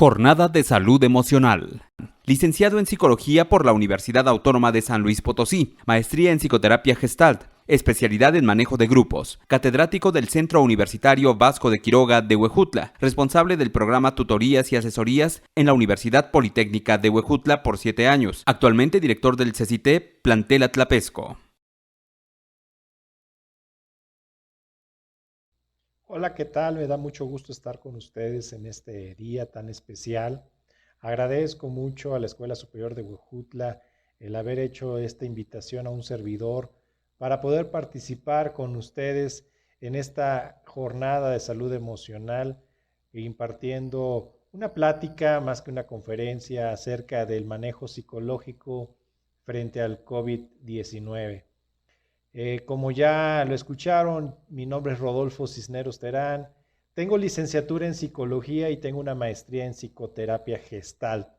Jornada de Salud Emocional. Licenciado en Psicología por la Universidad Autónoma de San Luis Potosí, maestría en Psicoterapia Gestalt, especialidad en manejo de grupos, catedrático del Centro Universitario Vasco de Quiroga de Huejutla, responsable del programa Tutorías y Asesorías en la Universidad Politécnica de Huejutla por 7 años, actualmente director del CECITE Plantel Atlapesco. Hola, ¿qué tal? Me da mucho gusto estar con ustedes en este día tan especial. Agradezco mucho a la Escuela Superior de Huejutla el haber hecho esta invitación a un servidor para poder participar con ustedes en esta jornada de salud emocional, impartiendo una plática más que una conferencia acerca del manejo psicológico frente al COVID-19. Como ya lo escucharon, mi nombre es Rodolfo Cisneros Terán. Tengo licenciatura en psicología y tengo una maestría en psicoterapia gestal.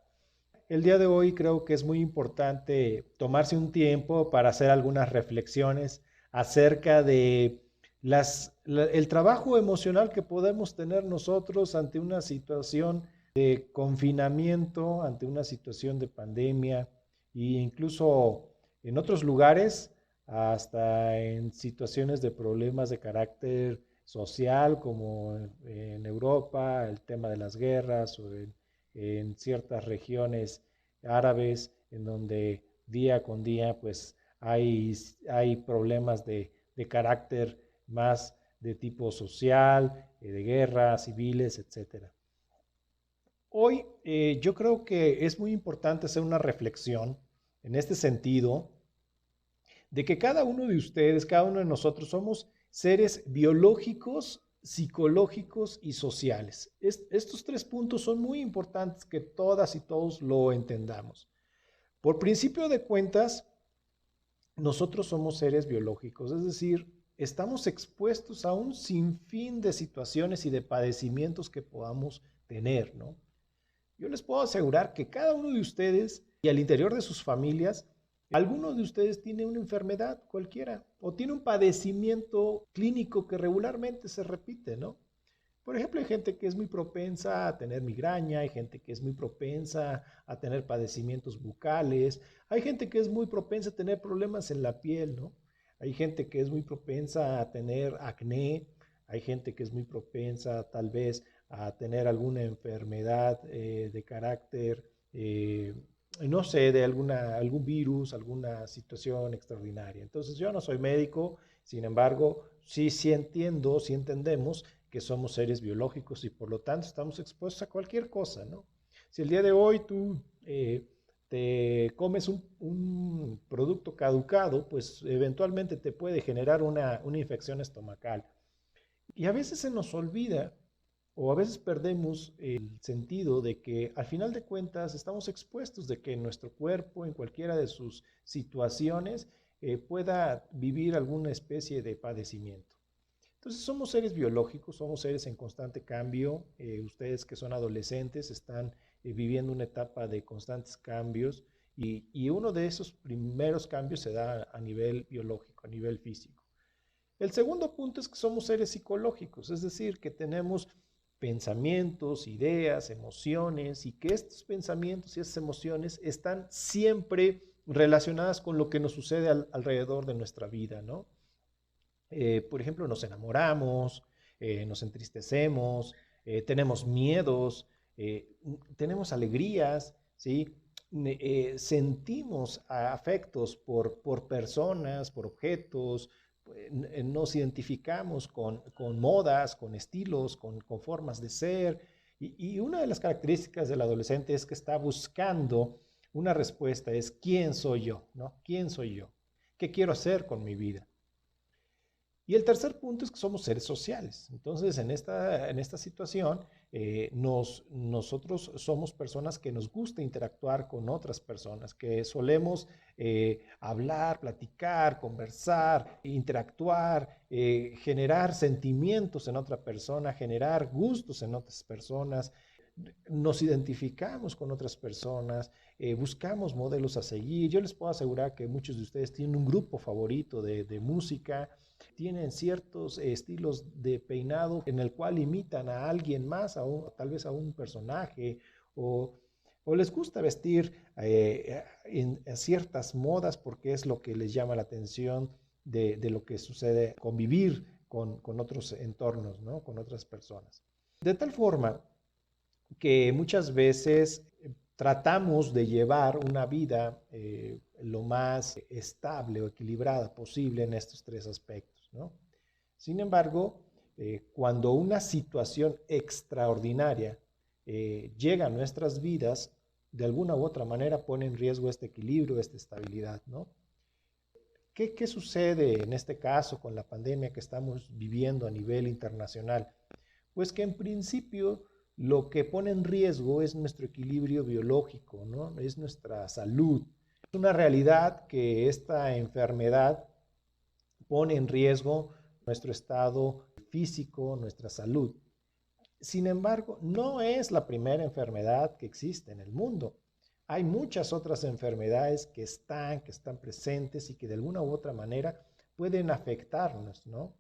El día de hoy creo que es muy importante tomarse un tiempo para hacer algunas reflexiones acerca de el trabajo emocional que podemos tener nosotros ante una situación de confinamiento, ante una situación de pandemia e incluso en otros lugares, hasta en situaciones de problemas de carácter social, como en Europa, el tema de las guerras o en ciertas regiones árabes, en donde día con día pues hay problemas de carácter más de tipo social, de guerra, civiles, etcétera. Hoy yo creo que es muy importante hacer una reflexión en este sentido de que cada uno de ustedes, cada uno de nosotros somos seres biológicos, psicológicos y sociales. Estos tres puntos son muy importantes que todas y todos lo entendamos. Por principio de cuentas, nosotros somos seres biológicos, es decir, estamos expuestos a un sinfín de situaciones y de padecimientos que podamos tener, ¿no? Yo les puedo asegurar que cada uno de ustedes y al interior de sus familias, alguno de ustedes tiene una enfermedad cualquiera o tiene un padecimiento clínico que regularmente se repite, ¿no? Por ejemplo, hay gente que es muy propensa a tener migraña, hay gente que es muy propensa a tener padecimientos bucales, hay gente que es muy propensa a tener problemas en la piel, ¿no? Hay gente que es muy propensa a tener acné, hay gente que es muy propensa tal vez a tener alguna enfermedad de carácter, no sé, de algún virus, alguna situación extraordinaria. Entonces yo no soy médico, sin embargo, sí entiendo, sí entendemos que somos seres biológicos y por lo tanto estamos expuestos a cualquier cosa, ¿no? Si el día de hoy tú te comes un producto caducado, pues eventualmente te puede generar una infección estomacal. Y a veces se nos olvida o a veces perdemos el sentido de que al final de cuentas estamos expuestos de que nuestro cuerpo en cualquiera de sus situaciones pueda vivir alguna especie de padecimiento. Entonces somos seres biológicos, somos seres en constante cambio. Ustedes que son adolescentes están viviendo una etapa de constantes cambios y uno de esos primeros cambios se da a nivel biológico, a nivel físico. El segundo punto es que somos seres psicológicos, es decir, que tenemos pensamientos, ideas, emociones y que estos pensamientos y esas emociones están siempre relacionadas con lo que nos sucede alrededor de nuestra vida, ¿no? Por ejemplo, nos enamoramos, nos entristecemos, tenemos miedos, tenemos alegrías, ¿sí? Sentimos afectos por personas, por objetos, nos identificamos con modas, con estilos, con formas de ser. Y una de las características del adolescente es que está buscando una respuesta, es ¿quién soy yo? ¿No? ¿Quién soy yo? ¿Qué quiero hacer con mi vida? Y el tercer punto es que somos seres sociales. Entonces, en esta situación, nosotros somos personas que nos gusta interactuar con otras personas, que solemos hablar, platicar, conversar, interactuar, generar sentimientos en otra persona, generar gustos en otras personas. Nos identificamos con otras personas, buscamos modelos a seguir. Yo les puedo asegurar que muchos de ustedes tienen un grupo favorito de música, tienen ciertos estilos de peinado en el cual imitan a alguien más, tal vez a un personaje, o, o les gusta vestir en ciertas modas porque es lo que les llama la atención de lo que sucede, convivir con otros entornos, ¿no? Con otras personas. De tal forma que muchas veces tratamos de llevar una vida lo más estable o equilibrada posible en estos tres aspectos, ¿no? Sin embargo, cuando una situación extraordinaria llega a nuestras vidas, de alguna u otra manera pone en riesgo este equilibrio, esta estabilidad, ¿no? ¿Qué sucede en este caso con la pandemia que estamos viviendo a nivel internacional? Pues que en principio lo que pone en riesgo es nuestro equilibrio biológico, ¿no? Es nuestra salud. Es una realidad que esta enfermedad pone en riesgo nuestro estado físico, nuestra salud. Sin embargo, no es la primera enfermedad que existe en el mundo. Hay muchas otras enfermedades que están presentes y que de alguna u otra manera pueden afectarnos, ¿no?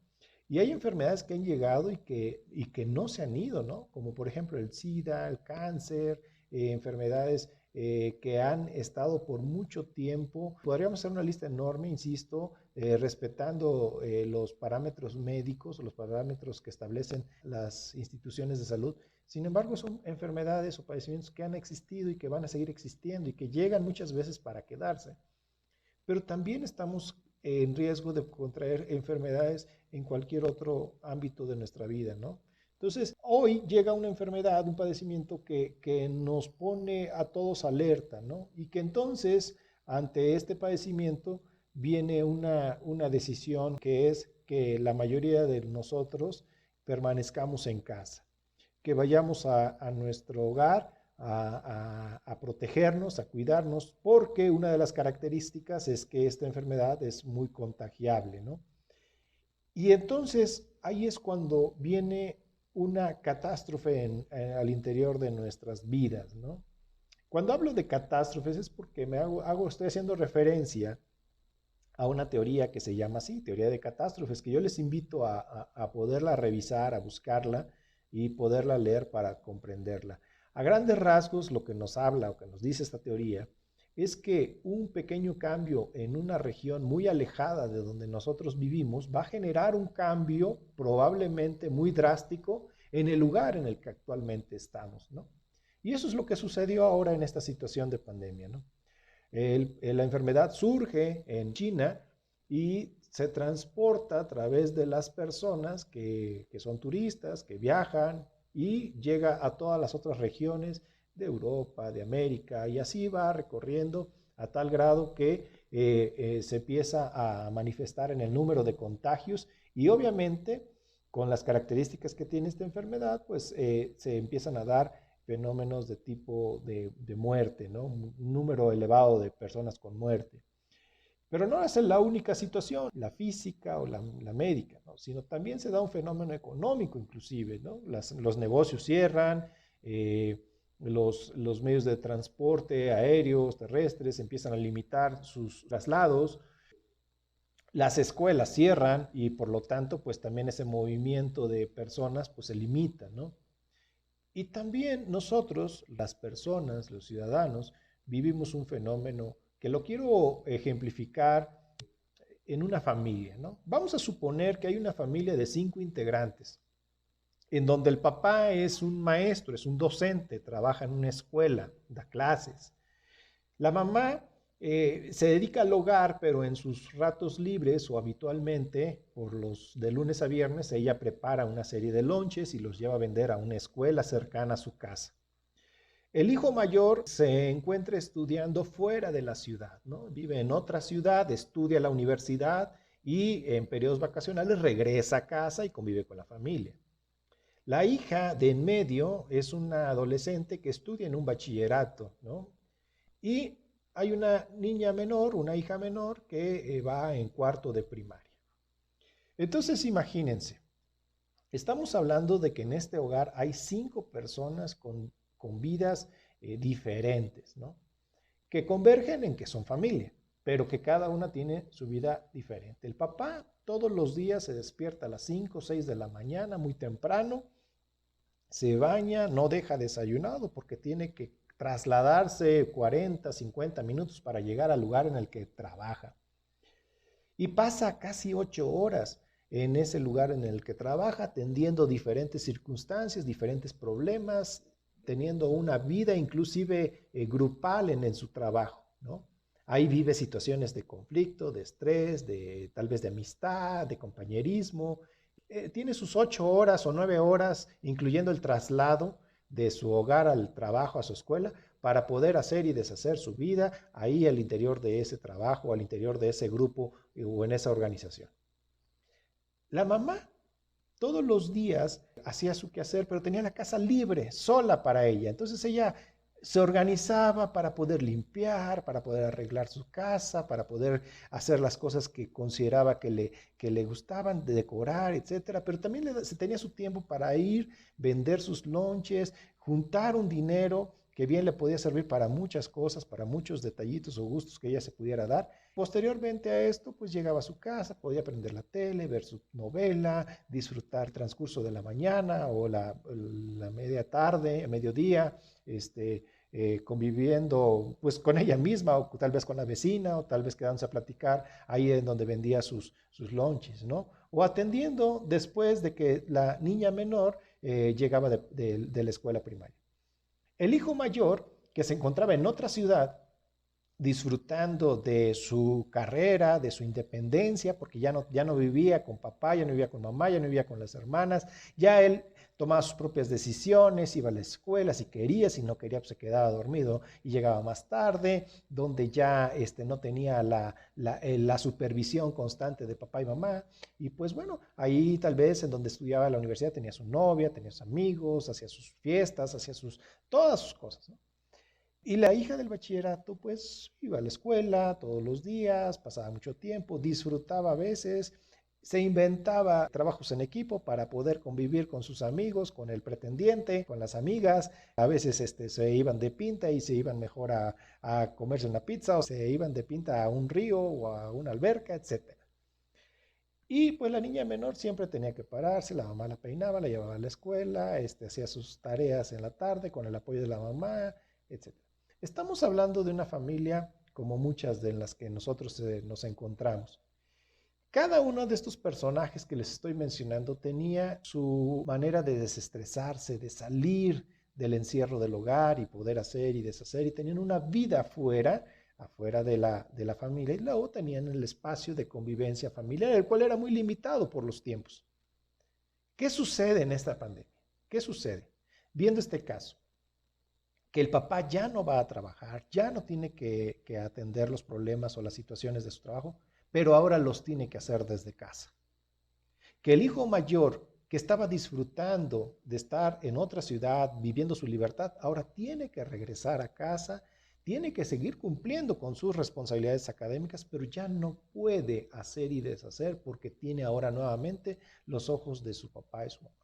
Y hay enfermedades que han llegado y que no se han ido, ¿no? Como por ejemplo el SIDA, el cáncer, enfermedades que han estado por mucho tiempo. Podríamos hacer una lista enorme, insisto, respetando los parámetros médicos o los parámetros que establecen las instituciones de salud. Sin embargo, son enfermedades o padecimientos que han existido y que van a seguir existiendo y que llegan muchas veces para quedarse. Pero también estamos en riesgo de contraer enfermedades en cualquier otro ámbito de nuestra vida, ¿no? Entonces, hoy llega una enfermedad, un padecimiento que nos pone a todos alerta, ¿no? Y que entonces, ante este padecimiento, viene una decisión que es que la mayoría de nosotros permanezcamos en casa, que vayamos a nuestro hogar, a protegernos, a cuidarnos, porque una de las características es que esta enfermedad es muy contagiable, ¿no? Y entonces ahí es cuando viene una catástrofe al interior de nuestras vidas, ¿no? Cuando hablo de catástrofes es porque estoy haciendo referencia a una teoría que se llama así, teoría de catástrofes, que yo les invito a poderla revisar, a buscarla y poderla leer para comprenderla. A grandes rasgos, lo que nos habla o que nos dice esta teoría es que un pequeño cambio en una región muy alejada de donde nosotros vivimos va a generar un cambio probablemente muy drástico en el lugar en el que actualmente estamos, ¿no? Y eso es lo que sucedió ahora en esta situación de pandemia, ¿no? La enfermedad surge en China y se transporta a través de las personas que son turistas, que viajan y llega a todas las otras regiones de Europa, de América, y así va recorriendo a tal grado que se empieza a manifestar en el número de contagios y obviamente con las características que tiene esta enfermedad, pues se empiezan a dar fenómenos de tipo de muerte, ¿no? Un número elevado de personas con muerte. Pero no es la única situación, la física o la médica, ¿no? Sino también se da un fenómeno económico inclusive, ¿no? Los negocios cierran, los medios de transporte aéreos, terrestres, empiezan a limitar sus traslados, las escuelas cierran y por lo tanto pues también ese movimiento de personas pues se limita, ¿no? Y también nosotros, las personas, los ciudadanos, vivimos un fenómeno que lo quiero ejemplificar en una familia, ¿no? Vamos a suponer que hay una familia de 5 integrantes, en donde el papá es un maestro, es un docente, trabaja en una escuela, da clases. La mamá se dedica al hogar, pero en sus ratos libres o habitualmente, de lunes a viernes, ella prepara una serie de lonches y los lleva a vender a una escuela cercana a su casa. El hijo mayor se encuentra estudiando fuera de la ciudad, ¿no? Vive en otra ciudad, estudia en la universidad y en periodos vacacionales regresa a casa y convive con la familia. La hija de en medio es una adolescente que estudia en un bachillerato, ¿no? Y hay una niña menor, una hija menor que va en cuarto de primaria. Entonces, imagínense, estamos hablando de que en este hogar hay 5 personas con vidas diferentes, ¿no? Que convergen en que son familia. pero que cada una tiene su vida diferente. El papá todos los días se despierta a las 5 o 6 de la mañana, muy temprano, se baña, no deja desayunado porque tiene que trasladarse 40, 50 minutos para llegar al lugar en el que trabaja. Y pasa casi 8 horas en ese lugar en el que trabaja, atendiendo diferentes circunstancias, diferentes problemas, teniendo una vida inclusive grupal en su trabajo, ¿no? Ahí vive situaciones de conflicto, de estrés, de tal vez de amistad, de compañerismo. Tiene sus 8 horas o 9 horas, incluyendo el traslado de su hogar al trabajo, a su escuela, para poder hacer y deshacer su vida ahí al interior de ese trabajo, al interior de ese grupo o en esa organización. La mamá todos los días hacía su quehacer, pero tenía la casa libre, sola para ella. Entonces ella se organizaba para poder limpiar, para poder arreglar su casa, para poder hacer las cosas que consideraba que le gustaban, de decorar, etcétera. Pero también se tenía su tiempo para ir, vender sus lonches, juntar un dinero que bien le podía servir para muchas cosas, para muchos detallitos o gustos que ella se pudiera dar. Posteriormente a esto, pues llegaba a su casa, podía prender la tele, ver su novela, disfrutar el transcurso de la mañana o la media tarde, mediodía, conviviendo pues con ella misma o tal vez con la vecina o tal vez quedándose a platicar ahí en donde vendía sus lunches, ¿no? O atendiendo después de que la niña menor llegaba de la escuela primaria. El hijo mayor, que se encontraba en otra ciudad, disfrutando de su carrera, de su independencia, porque ya no vivía con papá, ya no vivía con mamá, ya no vivía con las hermanas, ya él tomaba sus propias decisiones, iba a la escuela si quería, si no quería pues se quedaba dormido y llegaba más tarde, donde ya no tenía la supervisión constante de papá y mamá, y pues bueno, ahí tal vez en donde estudiaba la universidad tenía su novia, tenía sus amigos, hacía sus fiestas, hacía todas sus cosas, ¿no? Y la hija del bachillerato, pues iba a la escuela todos los días, pasaba mucho tiempo, disfrutaba a veces, se inventaba trabajos en equipo para poder convivir con sus amigos, con el pretendiente, con las amigas. A veces se iban de pinta y se iban mejor a comerse una pizza o se iban de pinta a un río o a una alberca, etcétera. Y pues la niña menor siempre tenía que pararse, la mamá la peinaba, la llevaba a la escuela, hacía sus tareas en la tarde con el apoyo de la mamá, etcétera. Estamos hablando de una familia como muchas de las que nosotros nos encontramos. Cada uno de estos personajes que les estoy mencionando tenía su manera de desestresarse, de salir del encierro del hogar y poder hacer y deshacer, y tenían una vida afuera de la familia, y luego tenían el espacio de convivencia familiar, el cual era muy limitado por los tiempos. ¿Qué sucede en esta pandemia? ¿Qué sucede? Viendo este caso, que el papá ya no va a trabajar, ya no tiene que atender los problemas o las situaciones de su trabajo, pero ahora los tiene que hacer desde casa. Que el hijo mayor, que estaba disfrutando de estar en otra ciudad, viviendo su libertad, ahora tiene que regresar a casa, tiene que seguir cumpliendo con sus responsabilidades académicas, pero ya no puede hacer y deshacer porque tiene ahora nuevamente los ojos de su papá y su mamá.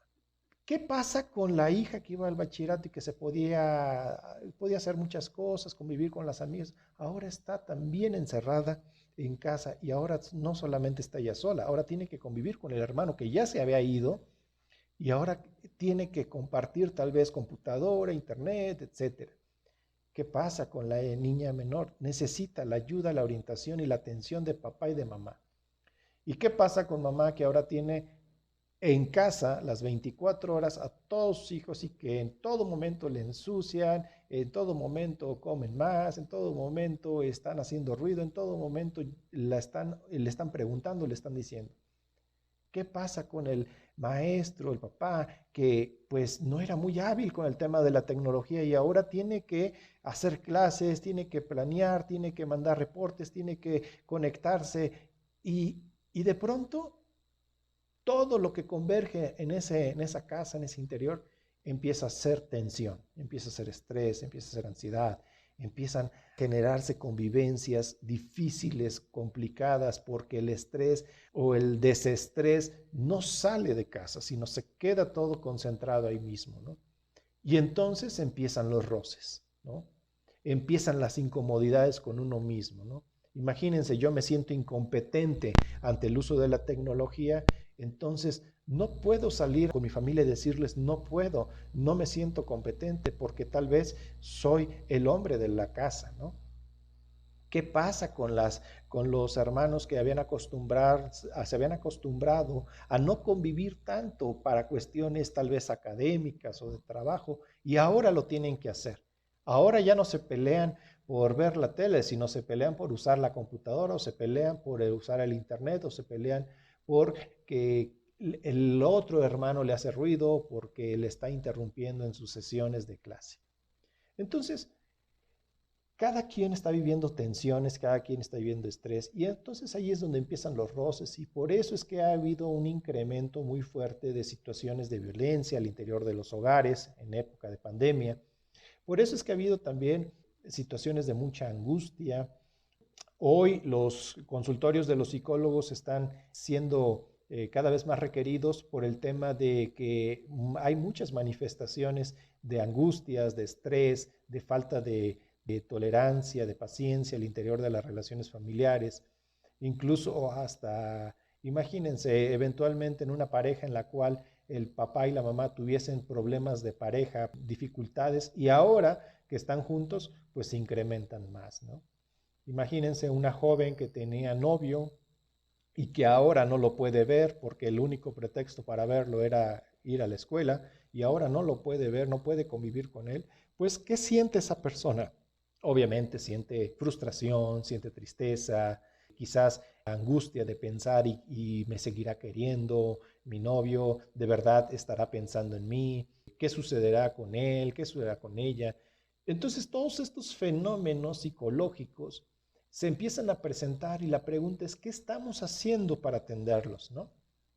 ¿Qué pasa con la hija que iba al bachillerato y que podía hacer muchas cosas, convivir con las amigas? Ahora está también encerrada en casa y ahora no solamente está ella sola, ahora tiene que convivir con el hermano que ya se había ido y ahora tiene que compartir tal vez computadora, internet, etcétera. ¿Qué pasa con la niña menor? Necesita la ayuda, la orientación y la atención de papá y de mamá. ¿Y qué pasa con mamá que ahora tiene en casa las 24 horas a todos sus hijos y que en todo momento le ensucian, en todo momento comen más, en todo momento están haciendo ruido, en todo momento le están preguntando, le están diciendo? ¿Qué pasa con el maestro, el papá, que pues no era muy hábil con el tema de la tecnología y ahora tiene que hacer clases, tiene que planear, tiene que mandar reportes, tiene que conectarse y de pronto todo lo que converge en esa casa, en ese interior, empieza a ser tensión, empieza a ser estrés, empieza a ser ansiedad, empiezan a generarse convivencias difíciles, complicadas, porque el estrés o el desestrés no sale de casa, sino se queda todo concentrado ahí mismo, ¿no? Y entonces empiezan los roces, ¿no? Empiezan las incomodidades con uno mismo, ¿no? Imagínense, yo me siento incompetente ante el uso de la tecnología, entonces no puedo salir con mi familia y decirles, no puedo, no me siento competente porque tal vez soy el hombre de la casa, ¿no? ¿Qué pasa con los hermanos que se habían acostumbrado a no convivir tanto para cuestiones tal vez académicas o de trabajo y ahora lo tienen que hacer? Ahora ya no se pelean por ver la tele, sino se pelean por usar la computadora o se pelean por usar el internet o se pelean por que el otro hermano le hace ruido porque le está interrumpiendo en sus sesiones de clase. Entonces, cada quien está viviendo tensiones, cada quien está viviendo estrés y entonces ahí es donde empiezan los roces y por eso es que ha habido un incremento muy fuerte de situaciones de violencia al interior de los hogares en época de pandemia. Por eso es que ha habido también situaciones de mucha angustia. Hoy los consultorios de los psicólogos están siendo cada vez más requeridos por el tema de que hay muchas manifestaciones de angustias, de estrés, de falta de tolerancia, de paciencia al interior de las relaciones familiares, incluso hasta, imagínense, eventualmente en una pareja en la cual el papá y la mamá tuviesen problemas de pareja, dificultades, y ahora que están juntos, pues se incrementan más, ¿no? Imagínense una joven que tenía novio y que ahora no lo puede ver porque el único pretexto para verlo era ir a la escuela y ahora no lo puede ver, no puede convivir con él, pues ¿qué siente esa persona? Obviamente siente frustración, siente tristeza, quizás angustia de pensar y me seguirá queriendo, mi novio de verdad estará pensando en mí, qué sucederá con él, qué sucederá con ella. Entonces todos estos fenómenos psicológicos se empiezan a presentar y la pregunta es, ¿qué estamos haciendo para atenderlos, no?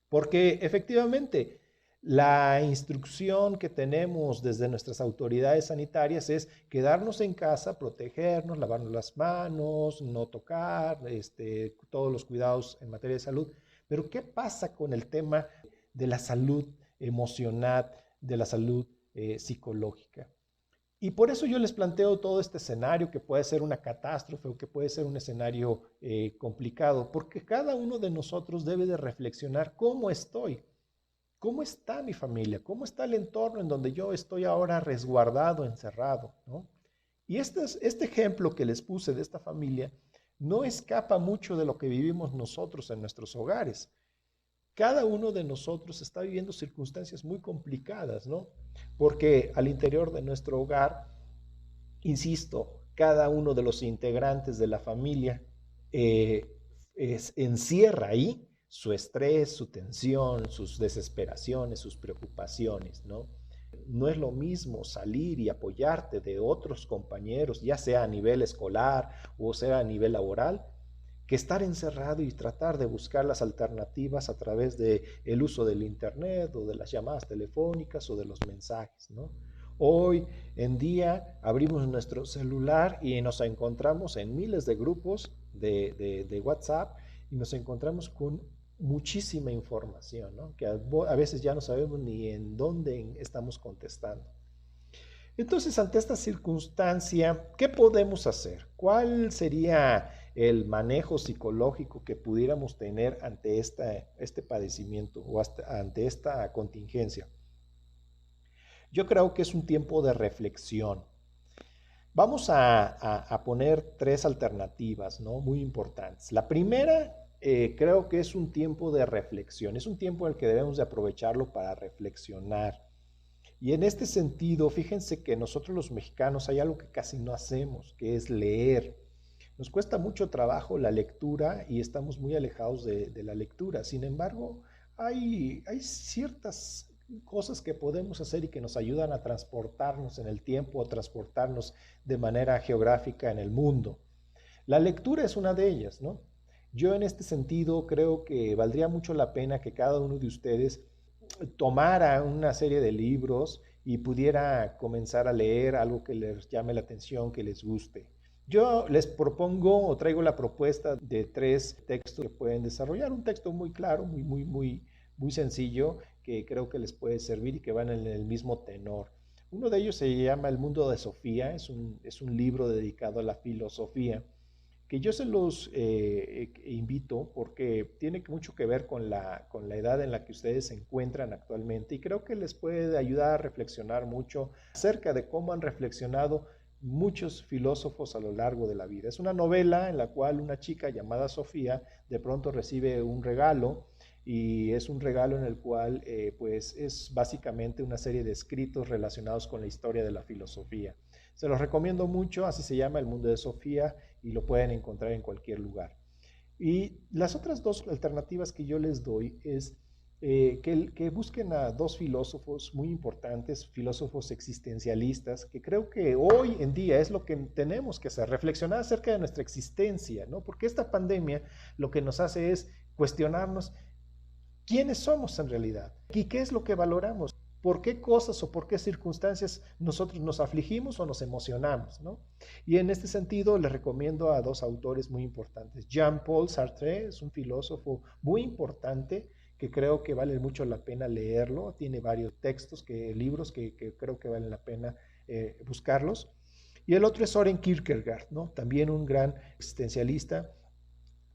Porque efectivamente, la instrucción que tenemos desde nuestras autoridades sanitarias es quedarnos en casa, protegernos, lavarnos las manos, no tocar, todos los cuidados en materia de salud. Pero ¿qué pasa con el tema de la salud emocional, de la salud psicológica? Y por eso yo les planteo todo este escenario que puede ser una catástrofe o que puede ser un escenario complicado, porque cada uno de nosotros debe de reflexionar cómo estoy, cómo está mi familia, cómo está el entorno en donde yo estoy ahora resguardado, encerrado, ¿no? Y este ejemplo que les puse de esta familia no escapa mucho de lo que vivimos nosotros en nuestros hogares. Cada uno de nosotros está viviendo circunstancias muy complicadas, ¿no? Porque al interior de nuestro hogar, insisto, cada uno de los integrantes de la familia encierra ahí su estrés, su tensión, sus desesperaciones, sus preocupaciones, ¿no? No es lo mismo salir y apoyarte de otros compañeros, ya sea a nivel escolar o sea a nivel laboral, que estar encerrado y tratar de buscar las alternativas a través de el uso del internet o de las llamadas telefónicas o de los mensajes, ¿no? Hoy en día abrimos nuestro celular y nos encontramos en miles de grupos de WhatsApp y nos encontramos con muchísima información, ¿no? Que a veces ya no sabemos ni en dónde estamos contestando. Entonces, ante esta circunstancia, ¿qué podemos hacer? ¿Cuál sería el manejo psicológico que pudiéramos tener ante este padecimiento o ante esta contingencia? Yo creo que es un tiempo de reflexión. Vamos a poner tres alternativas, ¿no? Muy importantes. La primera, creo que es un tiempo de reflexión. Es un tiempo en el que debemos de aprovecharlo para reflexionar. Y en este sentido, fíjense que nosotros los mexicanos hay algo que casi no hacemos, que es leer. Nos cuesta mucho trabajo la lectura y estamos muy alejados de la lectura. Sin embargo, hay ciertas cosas que podemos hacer y que nos ayudan a transportarnos en el tiempo o transportarnos de manera geográfica en el mundo. La lectura es una de ellas, ¿no? Yo en este sentido creo que valdría mucho la pena que cada uno de ustedes tomara una serie de libros y pudiera comenzar a leer algo que les llame la atención, que les guste. Yo les propongo o traigo la propuesta de tres textos que pueden desarrollar. Un texto muy claro, muy sencillo, que creo que les puede servir y que van en el mismo tenor. Uno de ellos se llama El mundo de Sofía, es un libro dedicado a la filosofía, que yo se los invito porque tiene mucho que ver con la edad en la que ustedes se encuentran actualmente y creo que les puede ayudar a reflexionar mucho acerca de cómo han reflexionado muchos filósofos a lo largo de la vida. Es una novela en la cual una chica llamada Sofía de pronto recibe un regalo y es un regalo en el cual pues es básicamente una serie de escritos relacionados con la historia de la filosofía. Se los recomiendo mucho, así se llama El Mundo de Sofía y lo pueden encontrar en cualquier lugar. Y las otras dos alternativas que yo les doy es que busquen a dos filósofos muy importantes, filósofos existencialistas, que creo que hoy en día es lo que tenemos que hacer, reflexionar acerca de nuestra existencia, ¿no? Porque esta pandemia lo que nos hace es cuestionarnos quiénes somos en realidad y qué es lo que valoramos. ¿Por qué cosas o por qué circunstancias nosotros nos afligimos o nos emocionamos, ¿no? Y en este sentido les recomiendo a dos autores muy importantes. Jean-Paul Sartre es un filósofo muy importante que creo que vale mucho la pena leerlo. Tiene varios textos, libros que creo que valen la pena buscarlos. Y el otro es Soren Kierkegaard, ¿no? También un gran existencialista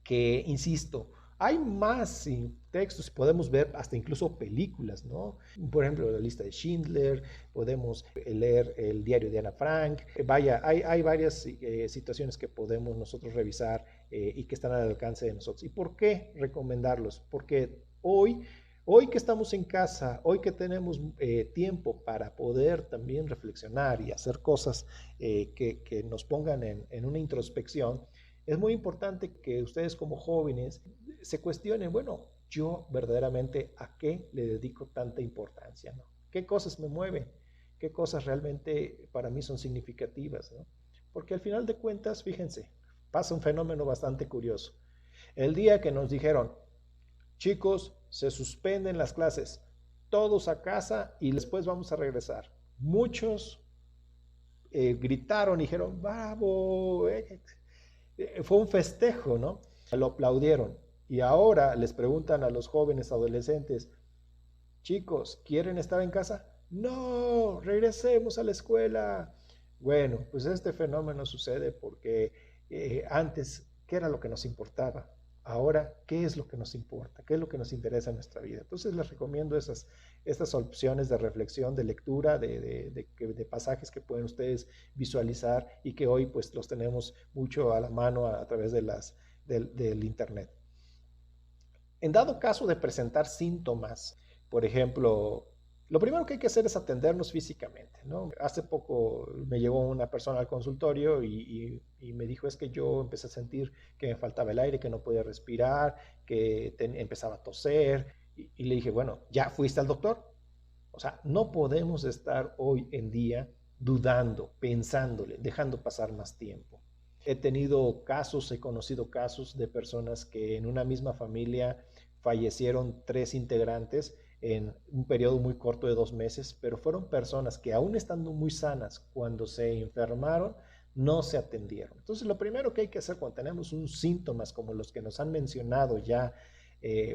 que, insisto, hay más textos, podemos ver hasta incluso películas, ¿no? Por ejemplo, la lista de Schindler, podemos leer el diario de Ana Frank. Vaya, hay varias situaciones que podemos nosotros revisar y que están al alcance de nosotros. ¿Y por qué recomendarlos? Porque hoy que estamos en casa, hoy que tenemos tiempo para poder también reflexionar y hacer cosas que nos pongan en una introspección, es muy importante que ustedes como jóvenes se cuestionen, bueno, yo verdaderamente a qué le dedico tanta importancia, ¿no? ¿Qué cosas me mueven? ¿Qué cosas realmente para mí son significativas, ¿no? Porque al final de cuentas, fíjense, pasa un fenómeno bastante curioso. El día que nos dijeron, chicos, se suspenden las clases, todos a casa y después vamos a regresar. Muchos gritaron y dijeron, bravo, fue un festejo, ¿no? Lo aplaudieron. Y ahora les preguntan a los jóvenes adolescentes, chicos, ¿quieren estar en casa? No, regresemos a la escuela. Bueno, pues este fenómeno sucede porque antes, ¿qué era lo que nos importaba? Ahora, ¿qué es lo que nos importa? ¿Qué es lo que nos interesa en nuestra vida? Entonces les recomiendo estas opciones de reflexión, de lectura, de pasajes que pueden ustedes visualizar y que hoy pues los tenemos mucho a la mano a través del Internet. En dado caso de presentar síntomas, por ejemplo, lo primero que hay que hacer es atendernos físicamente, ¿no? Hace poco me llegó una persona al consultorio y me dijo, es que yo empecé a sentir que me faltaba el aire, que no podía respirar, que empezaba a toser. Y le dije, bueno, ¿ya fuiste al doctor? O sea, no podemos estar hoy en día dudando, pensándole, dejando pasar más tiempo. He tenido casos, he conocido casos de personas que en una misma familia fallecieron 3 integrantes en un periodo muy corto de 2 meses, pero fueron personas que aún estando muy sanas, cuando se enfermaron, no se atendieron. Entonces, lo primero que hay que hacer cuando tenemos un síntomas como los que nos han mencionado ya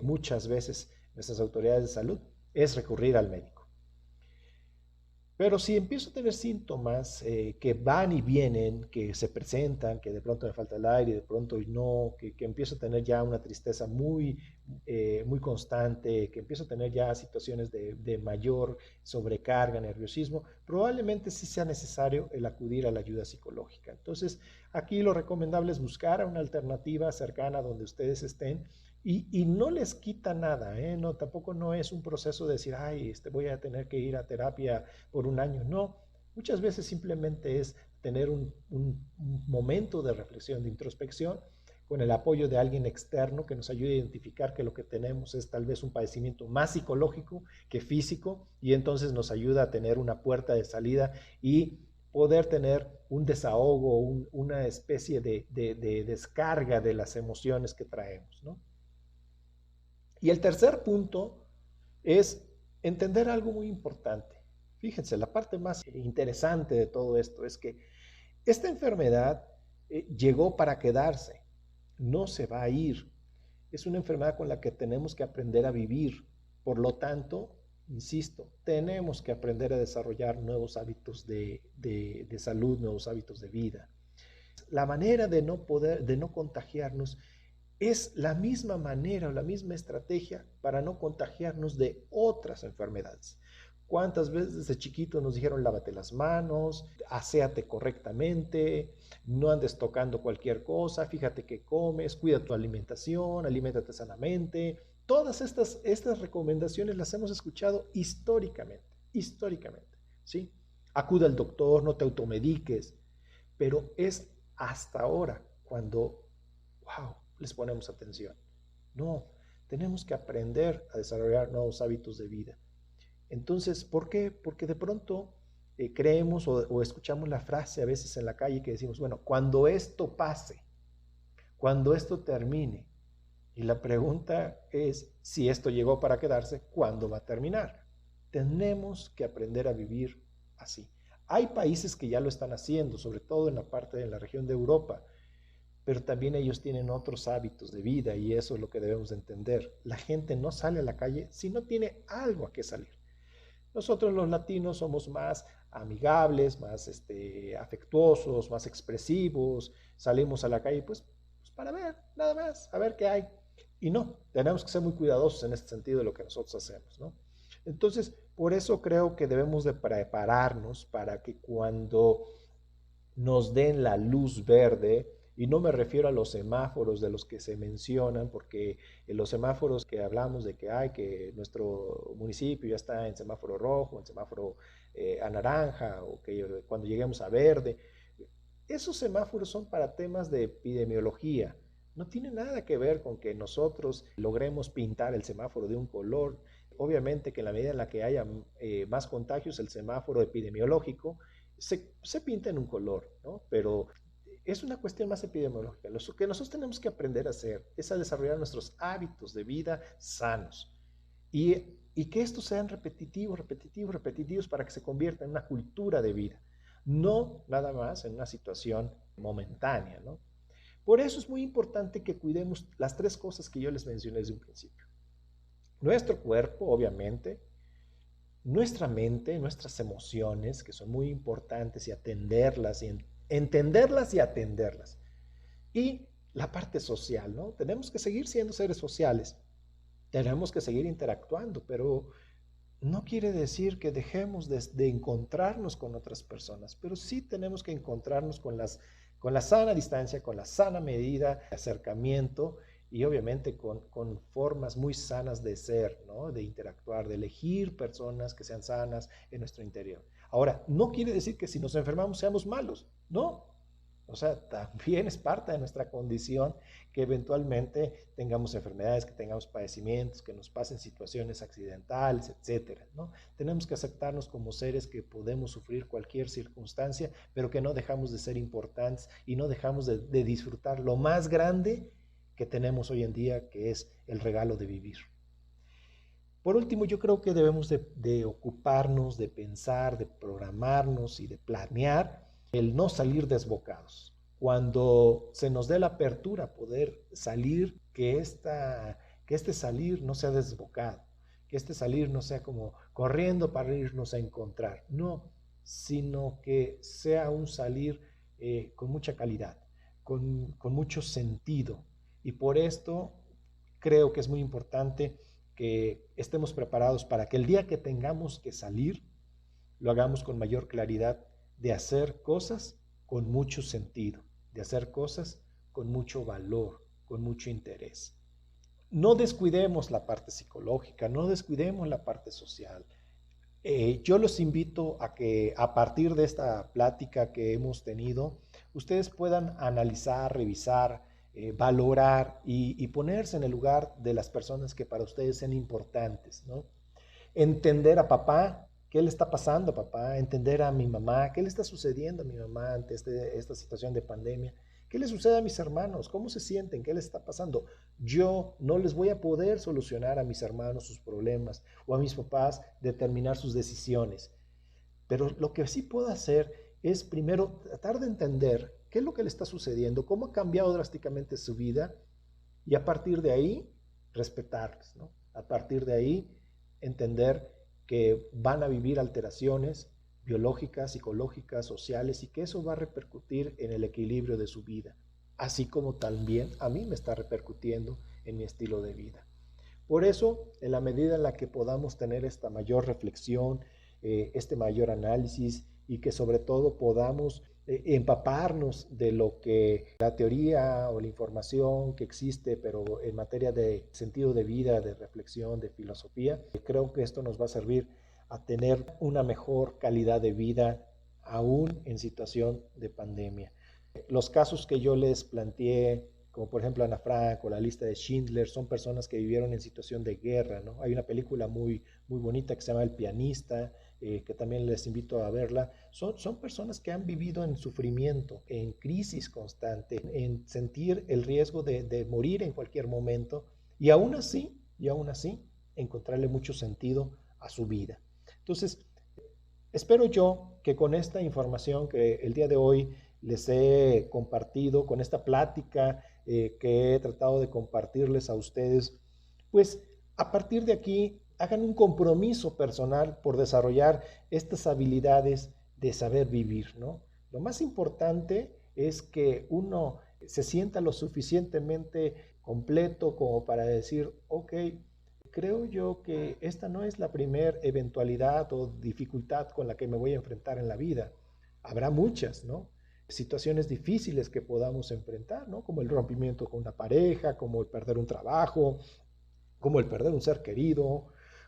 muchas veces nuestras autoridades de salud, es recurrir al médico. Pero si empiezo a tener síntomas que van y vienen, que se presentan, que de pronto me falta el aire, de pronto no, que empiezo a tener ya una tristeza muy constante, que empiezo a tener ya situaciones de mayor sobrecarga, nerviosismo, probablemente sí sea necesario el acudir a la ayuda psicológica. Entonces, aquí lo recomendable es buscar una alternativa cercana donde ustedes estén y no les quita nada, ¿eh? No, tampoco no es un proceso de decir, ay, voy a tener que ir a terapia por un año. No, muchas veces simplemente es tener un momento de reflexión, de introspección, con el apoyo de alguien externo que nos ayude a identificar que lo que tenemos es tal vez un padecimiento más psicológico que físico y entonces nos ayuda a tener una puerta de salida y poder tener un desahogo, una especie de descarga de las emociones que traemos, ¿no? Y el tercer punto es entender algo muy importante. Fíjense, la parte más interesante de todo esto es que esta enfermedad llegó para quedarse, no se va a ir. Es una enfermedad con la que tenemos que aprender a vivir. Por lo tanto, insisto, tenemos que aprender a desarrollar nuevos hábitos de salud, nuevos hábitos de vida. la manera de no contagiarnos es la misma manera o la misma estrategia para no contagiarnos de otras enfermedades. ¿Cuántas veces desde chiquito nos dijeron lávate las manos, aséate correctamente, no andes tocando cualquier cosa, fíjate qué comes, cuida tu alimentación, aliméntate sanamente? Todas estas recomendaciones las hemos escuchado históricamente, ¿sí? Acude al doctor, no te automediques, pero es hasta ahora cuando, wow, les ponemos atención. No, tenemos que aprender a desarrollar nuevos hábitos de vida. Entonces, ¿por qué? Porque de pronto creemos o escuchamos la frase a veces en la calle que decimos, bueno, cuando esto pase, cuando esto termine, y la pregunta es, si esto llegó para quedarse, ¿cuándo va a terminar? Tenemos que aprender a vivir así. Hay países que ya lo están haciendo, sobre todo en la parte de la región de Europa, pero también ellos tienen otros hábitos de vida y eso es lo que debemos de entender. La gente no sale a la calle si no tiene algo a qué salir. Nosotros los latinos somos más amigables, más afectuosos, más expresivos, salimos a la calle pues para ver, nada más, a ver qué hay. Y no, tenemos que ser muy cuidadosos en este sentido de lo que nosotros hacemos, ¿no? Entonces, por eso creo que debemos de prepararnos para que cuando nos den la luz verde, y no me refiero a los semáforos de los que se mencionan, porque en los semáforos que hablamos de que hay, que nuestro municipio ya está en semáforo rojo, en semáforo a naranja, o que cuando lleguemos a verde, esos semáforos son para temas de epidemiología. No tiene nada que ver con que nosotros logremos pintar el semáforo de un color. Obviamente que en la medida en la que haya más contagios, el semáforo epidemiológico se pinta en un color, ¿no? Pero es una cuestión más epidemiológica. Lo que nosotros tenemos que aprender a hacer es a desarrollar nuestros hábitos de vida sanos y que estos sean repetitivos para que se convierta en una cultura de vida, no nada más en una situación momentánea, ¿no? Por eso es muy importante que cuidemos las tres cosas que yo les mencioné desde un principio. Nuestro cuerpo, obviamente, nuestra mente, nuestras emociones, que son muy importantes y atenderlas, y entenderlas y atenderlas. Y la parte social, ¿no? Tenemos que seguir siendo seres sociales, tenemos que seguir interactuando, pero no quiere decir que dejemos de encontrarnos con otras personas, pero sí tenemos que encontrarnos con la sana distancia, con la sana medida de acercamiento y obviamente con formas muy sanas de ser, ¿no? De interactuar, de elegir personas que sean sanas en nuestro interior. Ahora, no quiere decir que si nos enfermamos seamos malos, no. O sea, también es parte de nuestra condición que eventualmente tengamos enfermedades, que tengamos padecimientos, que nos pasen situaciones accidentales, etcétera, ¿no? Tenemos que aceptarnos como seres que podemos sufrir cualquier circunstancia, pero que no dejamos de ser importantes y no dejamos de disfrutar lo más grande que tenemos hoy en día, que es el regalo de vivir. Por último, yo creo que debemos de ocuparnos, de pensar, de programarnos y de planear el no salir desbocados. Cuando se nos dé la apertura a poder salir, que este salir no sea desbocado, que este salir no sea como corriendo para irnos a encontrar, no, sino que sea un salir con mucha calidad, con mucho sentido. Y por esto creo que es muy importante que estemos preparados para que el día que tengamos que salir, lo hagamos con mayor claridad de hacer cosas con mucho sentido, de hacer cosas con mucho valor, con mucho interés. No descuidemos la parte psicológica, no descuidemos la parte social. Yo los invito a que a partir de esta plática que hemos tenido, ustedes puedan analizar, revisar, valorar y ponerse en el lugar de las personas que para ustedes sean importantes, ¿no? Entender a papá, qué le está pasando a papá, entender a mi mamá, qué le está sucediendo a mi mamá ante esta situación de pandemia, qué le sucede a mis hermanos, cómo se sienten, qué les está pasando. Yo no les voy a poder solucionar a mis hermanos sus problemas o a mis papás determinar sus decisiones, pero lo que sí puedo hacer es primero tratar de entender qué es lo que le está sucediendo, cómo ha cambiado drásticamente su vida y a partir de ahí respetarles, ¿no? A partir de ahí entender que van a vivir alteraciones, biológicas, psicológicas, sociales, y que eso va a repercutir en el equilibrio de su vida, así como también a mí me está repercutiendo en mi estilo de vida. Por eso, en la medida en la que podamos tener esta mayor reflexión, este mayor análisis, y que sobre todo podamos empaparnos de lo que la teoría o la información que existe, pero en materia de sentido de vida, de reflexión, de filosofía, creo que esto nos va a servir a tener una mejor calidad de vida aún en situación de pandemia. Los casos que yo les planteé, como por ejemplo Ana Frank o la lista de Schindler, son personas que vivieron en situación de guerra, ¿no? Hay una película muy bonita que se llama El pianista, que también les invito a verla. Son personas que han vivido en sufrimiento, en crisis constante, en sentir el riesgo de morir en cualquier momento, y aún así, encontrarle mucho sentido a su vida. Entonces, espero yo que con esta información que el día de hoy les he compartido, con esta plática que he tratado de compartirles a ustedes, pues a partir de aquí hagan un compromiso personal por desarrollar estas habilidades de saber vivir, ¿no? Lo más importante es que uno se sienta lo suficientemente completo como para decir, ok, creo yo que esta no es la primera eventualidad o dificultad con la que me voy a enfrentar en la vida. Habrá muchas, ¿no? Situaciones difíciles que podamos enfrentar, ¿no? Como el rompimiento con una pareja, como el perder un trabajo, como el perder un ser querido,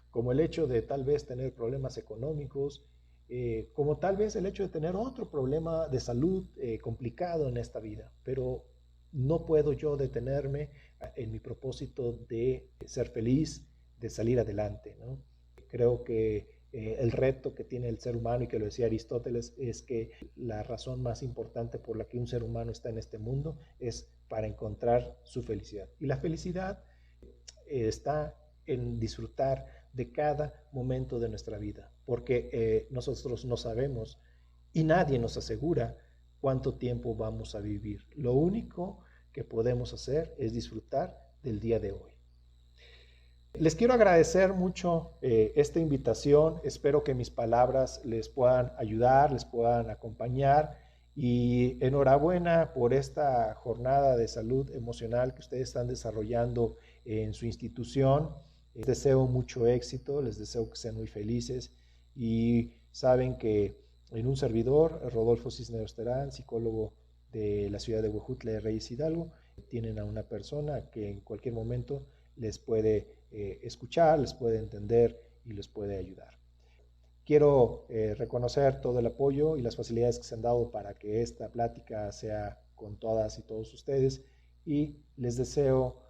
como el hecho de tal vez tener problemas económicos, como tal vez el hecho de tener otro problema de salud complicado en esta vida. Pero no puedo yo detenerme en mi propósito de ser feliz, de salir adelante, ¿no? Creo que el reto que tiene el ser humano, y que lo decía Aristóteles, es que la razón más importante por la que un ser humano está en este mundo es para encontrar su felicidad. Y la felicidad está en disfrutar de cada momento de nuestra vida, porque nosotros no sabemos y nadie nos asegura cuánto tiempo vamos a vivir. Lo único que podemos hacer es disfrutar del día de hoy. Les quiero agradecer mucho esta invitación. Espero que mis palabras les puedan ayudar, les puedan acompañar, y enhorabuena por esta jornada de salud emocional que ustedes están desarrollando en su institución. Les deseo mucho éxito, les deseo que sean muy felices, y saben que en un servidor, Rodolfo Cisneros Terán, psicólogo de la ciudad de Huejutla de Reyes Hidalgo, tienen a una persona que en cualquier momento les puede escuchar, les puede entender y les puede ayudar. Quiero reconocer todo el apoyo y las facilidades que se han dado para que esta plática sea con todas y todos ustedes, y les deseo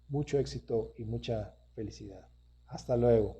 mucho éxito y mucha felicidad. Hasta luego.